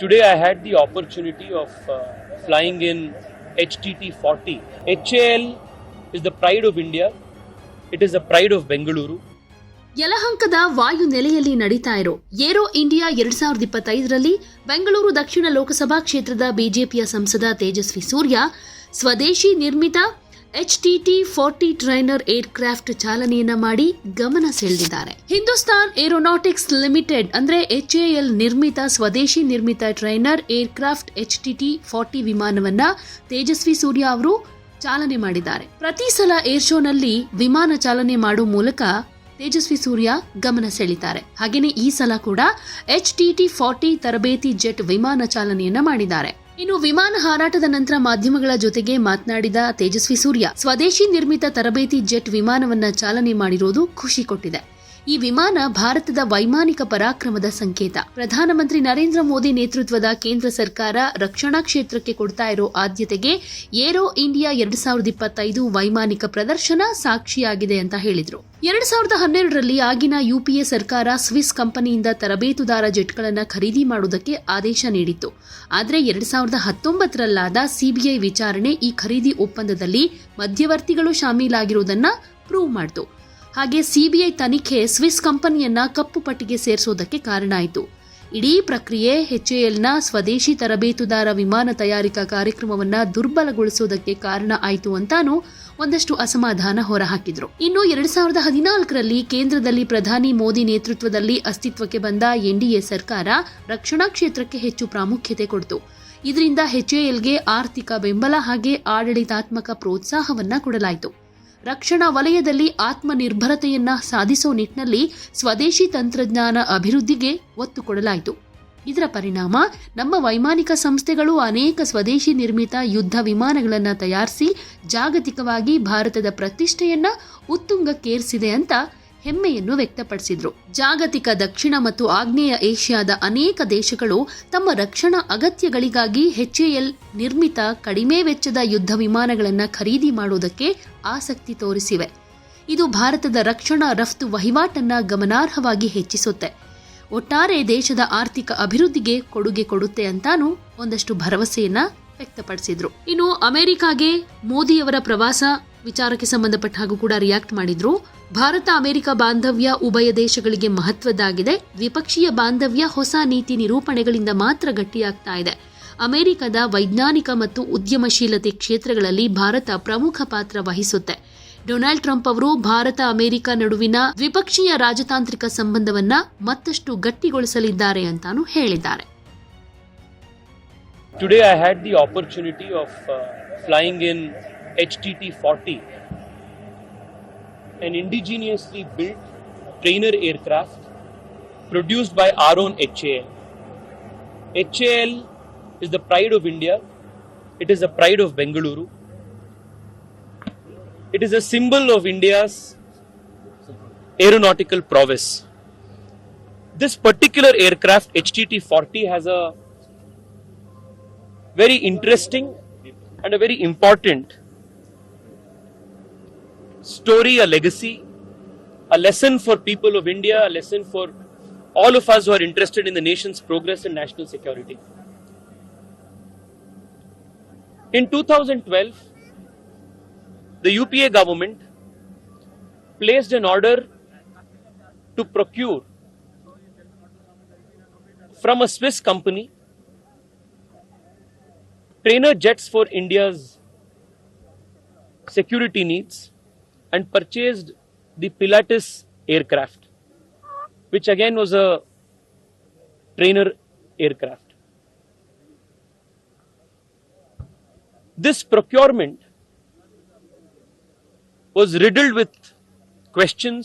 Today I had the opportunity of flying in HTT 40. HAL is the pride of India. It is the pride of Bengaluru. ಯಲಹಂಕದ ವಾಯು ನೆಲೆಯಲ್ಲಿ ನಡೀತಾ ಇರೋ aero India 2025ರಲ್ಲಿ Bengaluru ದಕ್ಷಿಣ ಲೋಕಸಭಾ ಕ್ಷೇತ್ರದ ಬಿಜೆಪಿಯ ಸಂಸದ ತೇಜಸ್ವಿ ಸೂರ್ಯ ಸ್ವದೇಶಿ ನಿರ್ಮಿತ HTT 40 ಟ್ರೈನರ್ ಏರ್ಕ್ರಾಫ್ಟ್ ಚಾಲನೆಯನ್ನ ಮಾಡಿ ಗಮನ ಸೆಳೆದಿದ್ದಾರೆ. ಹಿಂದೂಸ್ತಾನ್ ಏರೋನಾಟಿಕ್ಸ್ ಲಿಮಿಟೆಡ್ ಅಂದ್ರೆ HAL ನಿರ್ಮಿತ ಸ್ವದೇಶಿ ನಿರ್ಮಿತ trainer aircraft HTT 40 ವಿಮಾನವನ್ನ Tejasvi Surya ಅವರು ಚಾಲನೆ ಮಾಡಿದ್ದಾರೆ. ಪ್ರತಿ ಸಲ ಏರ್ ಶೋನಲ್ಲಿ ವಿಮಾನ ಚಾಲನೆ ಮಾಡೋ ಮೂಲಕ ತೇಜಸ್ವಿ ಸೂರ್ಯ ಗಮನ ಸೆಳೀತಾರೆ. ಹಾಗೇನೆ ಈ ಸಲ ಕೂಡ HTT 40 ತರಬೇತಿ ಜೆಟ್ ವಿಮಾನ ಚಾಲನೆಯನ್ನ ಮಾಡಿದ್ದಾರೆ. ಇನ್ನು ವಿಮಾನ ಹಾರಾಟದ ನಂತರ ಮಾಧ್ಯಮಗಳ ಜೊತೆಗೆ ಮಾತನಾಡಿದ ತೇಜಸ್ವಿ ಸೂರ್ಯ ಸ್ವದೇಶಿ ನಿರ್ಮಿತ ತರಬೇತಿ ಜೆಟ್ ವಿಮಾನವನ್ನ ಚಾಲನೆ ಮಾಡಿರೋದು ಖುಷಿ ಕೊಟ್ಟಿದೆ. ಈ ವಿಮಾನ ಭಾರತದ ವೈಮಾನಿಕ ಪರಾಕ್ರಮದ ಸಂಕೇತ. ಪ್ರಧಾನಮಂತ್ರಿ ನರೇಂದ್ರ ಮೋದಿ ನೇತೃತ್ವದ ಕೇಂದ್ರ ಸರ್ಕಾರ ರಕ್ಷಣಾ ಕ್ಷೇತ್ರಕ್ಕೆ ಕೊಡ್ತಾ ಇರೋ ಆದ್ಯತೆಗೆ ಏರೋ ಇಂಡಿಯಾ 2025 ವೈಮಾನಿಕ ಪ್ರದರ್ಶನ ಸಾಕ್ಷಿಯಾಗಿದೆ ಅಂತ ಹೇಳಿದ್ರು. 2012ರಲ್ಲಿ ಆಗಿನ UPA ಸರ್ಕಾರ ಸ್ವಿಸ್ ಕಂಪನಿಯಿಂದ ತರಬೇತುದಾರ ಜೆಟ್ಗಳನ್ನು ಖರೀದಿ ಮಾಡುವುದಕ್ಕೆ ಆದೇಶ ನೀಡಿತ್ತು. ಆದರೆ 2019ರಲ್ಲಾದ CBI ವಿಚಾರಣೆ ಈ ಖರೀದಿ ಒಪ್ಪಂದದಲ್ಲಿ ಮಧ್ಯವರ್ತಿಗಳು ಶಾಮೀಲಾಗಿರುವುದನ್ನ ಪ್ರೂವ್ ಮಾಡಿತು. ಹಾಗೆ CBI ತನಿಖೆ ಸ್ವಿಸ್ ಕಂಪನಿಯನ್ನ ಕಪ್ಪು ಪಟ್ಟಿಗೆ ಸೇರಿಸೋದಕ್ಕೆ ಕಾರಣ ಆಯಿತು. ಇಡೀ ಪ್ರಕ್ರಿಯೆ HALನ ಸ್ವದೇಶಿ ತರಬೇತುದಾರ ವಿಮಾನ ತಯಾರಿಕಾ ಕಾರ್ಯಕ್ರಮವನ್ನ ದುರ್ಬಲಗೊಳಿಸೋದಕ್ಕೆ ಕಾರಣ ಆಯಿತು ಅಂತಾನೂ ಒಂದಷ್ಟು ಅಸಮಾಧಾನ ಹೊರಹಾಕಿದ್ರು. ಇನ್ನು 2014ರಲ್ಲಿ ಕೇಂದ್ರದಲ್ಲಿ ಪ್ರಧಾನಿ ಮೋದಿ ನೇತೃತ್ವದಲ್ಲಿ ಅಸ್ತಿತ್ವಕ್ಕೆ ಬಂದ NDA ಸರ್ಕಾರ ರಕ್ಷಣಾ ಕ್ಷೇತ್ರಕ್ಕೆ ಹೆಚ್ಚು ಪ್ರಾಮುಖ್ಯತೆ ಕೊಡ್ತು. ಇದರಿಂದ HALಗೆ ಆರ್ಥಿಕ ಬೆಂಬಲ ಹಾಗೆ ಆಡಳಿತಾತ್ಮಕ ಪ್ರೋತ್ಸಾಹವನ್ನ ಕೊಡಲಾಯಿತು. ರಕ್ಷಣಾ ವಲಯದಲ್ಲಿ ಆತ್ಮನಿರ್ಭರತೆಯನ್ನ ಸಾಧಿಸೋ ನಿಟ್ಟಿನಲ್ಲಿ ಸ್ವದೇಶಿ ತಂತ್ರಜ್ಞಾನ ಅಭಿವೃದ್ಧಿಗೆ ಒತ್ತು ಕೊಡಲಾಯಿತು. ಇದರ ಪರಿಣಾಮ ನಮ್ಮ ವೈಮಾನಿಕ ಸಂಸ್ಥೆಗಳು ಅನೇಕ ಸ್ವದೇಶಿ ನಿರ್ಮಿತ ಯುದ್ಧ ವಿಮಾನಗಳನ್ನು ತಯಾರಿಸಿ ಜಾಗತಿಕವಾಗಿ ಭಾರತದ ಪ್ರತಿಷ್ಠೆಯನ್ನ ಉತ್ತುಂಗಕ್ಕೇರಿಸಿದೆ ಅಂತ ಹೆಮ್ಮೆಯನ್ನು ವ್ಯಕ್ತಪಡಿಸಿದ್ರು. ಜಾಗತಿಕ ದಕ್ಷಿಣ ಮತ್ತು ಆಗ್ನೇಯ ಏಷ್ಯಾದ ಅನೇಕ ದೇಶಗಳು ತಮ್ಮ ರಕ್ಷಣಾ ಅಗತ್ಯಗಳಿಗಾಗಿ HAL ನಿರ್ಮಿತ ಕಡಿಮೆ ವೆಚ್ಚದ ಯುದ್ಧ ವಿಮಾನಗಳನ್ನು ಖರೀದಿ ಮಾಡುವುದಕ್ಕೆ ಆಸಕ್ತಿ ತೋರಿಸಿವೆ. ಇದು ಭಾರತದ ರಕ್ಷಣಾ ರಫ್ತು ವಹಿವಾಟನ್ನ ಗಮನಾರ್ಹವಾಗಿ ಹೆಚ್ಚಿಸುತ್ತೆ. ಒಟ್ಟಾರೆ ದೇಶದ ಆರ್ಥಿಕ ಅಭಿವೃದ್ಧಿಗೆ ಕೊಡುಗೆ ಕೊಡುತ್ತೆ ಅಂತಾನೂ ಒಂದಷ್ಟು ಭರವಸೆಯನ್ನ ವ್ಯಕ್ತಪಡಿಸಿದ್ರು. ಇನ್ನು ಅಮೆರಿಕಾಗೆ ಮೋದಿಯವರ ಪ್ರವಾಸ ವಿಚಾರಕ್ಕೆ ಸಂಬಂಧಪಟ್ಟ ಹಾಗೂ ಕೂಡ ರಿಯಾಕ್ಟ್ ಮಾಡಿದ್ರು. ಭಾರತ ಅಮೆರಿಕ ಬಾಂಧವ್ಯ ಉಭಯ ದೇಶಗಳಿಗೆ ಮಹತ್ವದ್ದಾಗಿದೆ. ದ್ವಿಪಕ್ಷೀಯ ಬಾಂಧವ್ಯ ಹೊಸ ನೀತಿ ನಿರೂಪಣೆಗಳಿಂದ ಮಾತ್ರ ಗಟ್ಟಿಯಾಗ್ತಾ ಇದೆ. ಅಮೆರಿಕದ ವೈಜ್ಞಾನಿಕ ಮತ್ತು ಉದ್ಯಮಶೀಲತೆ ಕ್ಷೇತ್ರಗಳಲ್ಲಿ ಭಾರತ ಪ್ರಮುಖ ಪಾತ್ರ ವಹಿಸುತ್ತೆ. ಡೊನಾಲ್ಡ್ ಟ್ರಂಪ್ ಅವರು ಭಾರತ ಅಮೆರಿಕ ನಡುವಿನ ದ್ವಿಪಕ್ಷೀಯ ರಾಜತಾಂತ್ರಿಕ ಸಂಬಂಧವನ್ನ ಮತ್ತಷ್ಟು ಗಟ್ಟಿಗೊಳಿಸಲಿದ್ದಾರೆ ಅಂತಾನೂ ಹೇಳಿದ್ದಾರೆ. Today I had the opportunity of flying in HTT 40, an indigenously built trainer aircraft produced by our own HAL. HAL is the pride of India. It is the pride of Bengaluru. It is a symbol of India's aeronautical prowess. This particular aircraft, HTT 40, has a very interesting and a very important story, a legacy, a lesson for people of India, a lesson for all of us who are interested in the nation's progress and national security. In 2012, the UPA government placed an order to procure from a Swiss company trainer jets for India's security needs and purchased the Pilatus aircraft, which again was a trainer aircraft. This procurement was riddled with questions.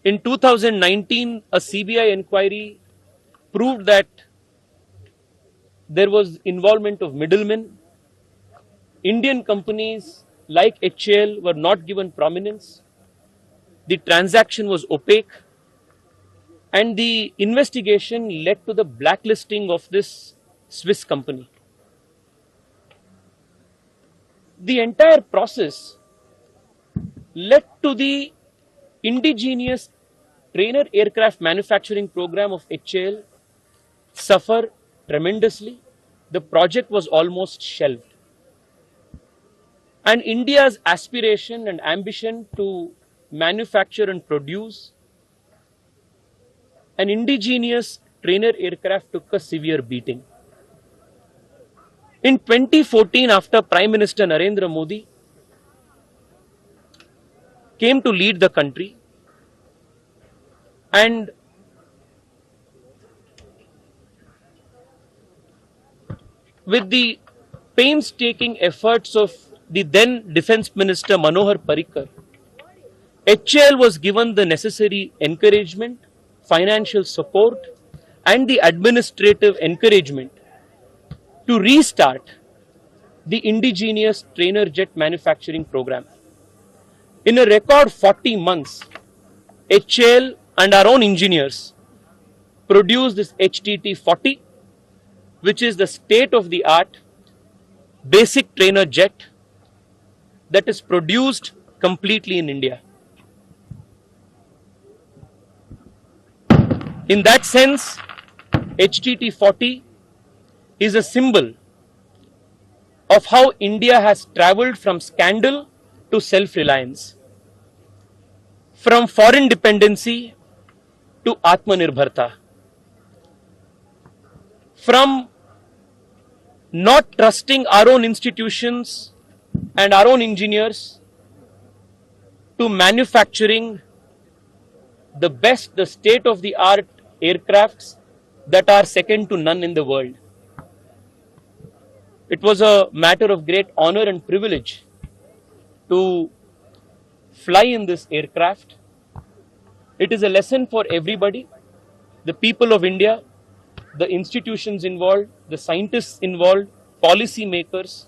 In 2019, a CBI inquiry proved that there was involvement of middlemen. Indian companies like HAL were not given prominence. The transaction was opaque, and the investigation led to the blacklisting of this Swiss company. The entire process led to the indigenous trainer aircraft manufacturing program of HAL suffer tremendously. The project was almost shelved. And India's aspiration and ambition to manufacture and produce an indigenous trainer aircraft took a severe beating. In 2014, after Prime Minister Narendra Modi came to lead the country, and with the painstaking efforts of the then Defence Minister Manohar Parrikar, HAL was given the necessary encouragement, financial support, and the administrative encouragement to restart the indigenous trainer jet manufacturing program. In a record 40 months, HAL and our own engineers produced this HTT 40, which is the state of the art basic trainer jet that is produced completely in India. In that sense, HTT 40 is a symbol of how India has travelled from scandal to self-reliance, from foreign dependency to Atmanirbharta, from not trusting our own institutions and our own engineers to manufacturing the best, the state-of-the-art aircrafts that are second to none in the world. It was a matter of great honor and privilege to fly in this aircraft. It is a lesson for everybody, the people of India, the institutions involved, the scientists involved, policy makers,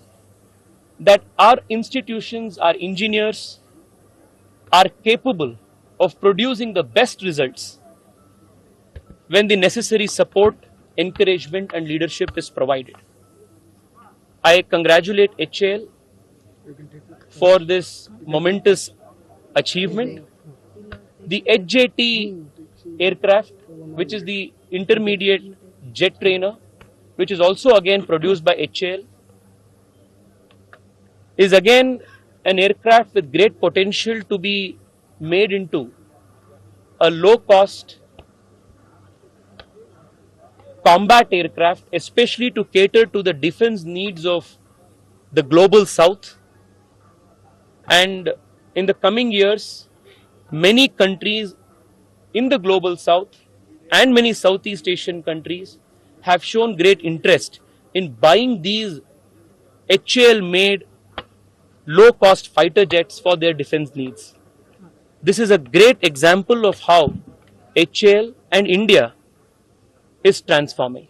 that our institutions, our engineers are capable of producing the best results when the necessary support, encouragement and leadership is provided. I congratulate HAL for this momentous achievement. The HJT aircraft, which is the intermediate jet trainer, which is also again produced by HAL, is again an aircraft with great potential to be made into a low-cost combat aircraft, especially to cater to the defense needs of the global south. And in the coming years, many countries in the global south and many Southeast Asian countries have shown great interest in buying these HAL-made low-cost fighter jets for their defense needs. This is a great example of how HAL and India is transforming.